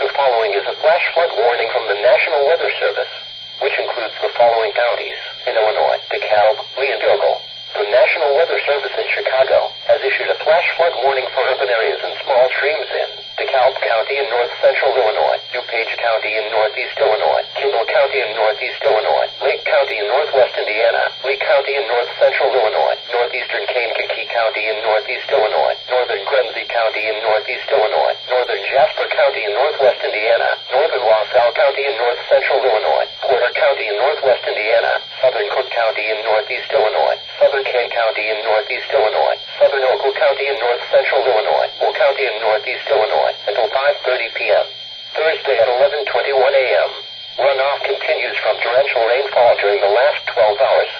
The following is a flash flood warning from the National Weather Service, which includes the following counties in Illinois: DeKalb, Lee, and Ogle. The National Weather Service in Chicago has issued a flash flood warning for urban areas and small streams in DeKalb County in north central Illinois, DuPage County in northeast Illinois, Kimball County in northeast Illinois, Lake County in northwest Indiana, Lee County in north central Illinois, northeastern Kankakee County in northeast Illinois, northern Grimsby County in northeast Illinois, northern Jasper County in northwest Indiana, northern LaSalle County in north central Illinois, Porter County in northwest Indiana, southern Cook County in northeast Illinois, southern Kent County in northeast Illinois, southern Ogle County in north central Illinois, Will County in northeast Illinois, until 5:30 p.m. Thursday at 11:21 a.m. Runoff continues from torrential rainfall during the last 12 hours.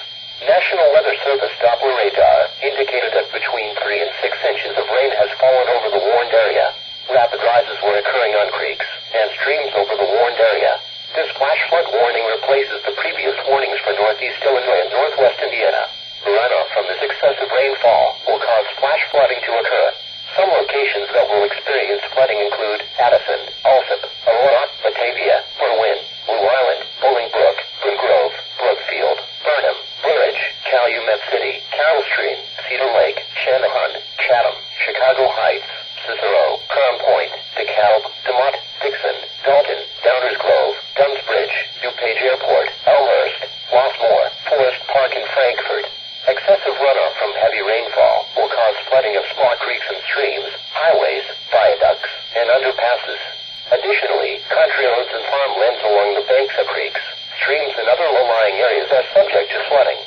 National Weather Service Doppler radar indicated that between 3 and 6 inches of rain has fallen over the warned area. Rapid rises were occurring on creeks and streams over the warned area. This flash flood warning replaces the previous warnings for northeast Illinois and northwest Indiana. Runoff from this excessive rainfall will cause flash flooding to occur. Some locations that will experience flooding include Addison, Alsip, Aurora, Batavia, Berwyn, Blue Island, Bolingbrook, Boone Grove, Brookfield, Burnham, Blue Ridge, Calumet City, Carroll Stream, Cedar Lake, Channahon, Chatham, Chicago Heights, Cicero, Crown Point, DeKalb, DeMott, Dixon, Dalton, Downers Grove, Dunsbridge, DuPage Airport, Elmhurst, Rossmore, Forest Park, and Frankfort. Excessive runoff from heavy rainfall will cause flooding of small creeks and streams, highways, viaducts, and underpasses. Additionally, country roads and farmlands along the banks of creeks, streams, and other low-lying areas are subject to flooding.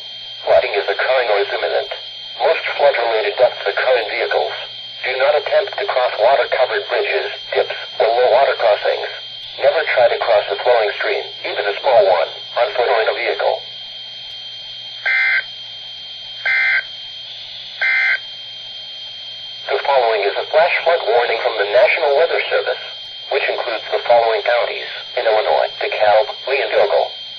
Flooding is occurring or is imminent. Most flood-related deaths occur in vehicles. Do not attempt to cross water-covered bridges, dips, or low water crossings. Never try to cross a flowing stream, even a small one, on foot or in a vehicle. The following is a flash flood warning from the National Weather Service, which includes the following counties in Illinois: DeKalb, Lee, and Ogle.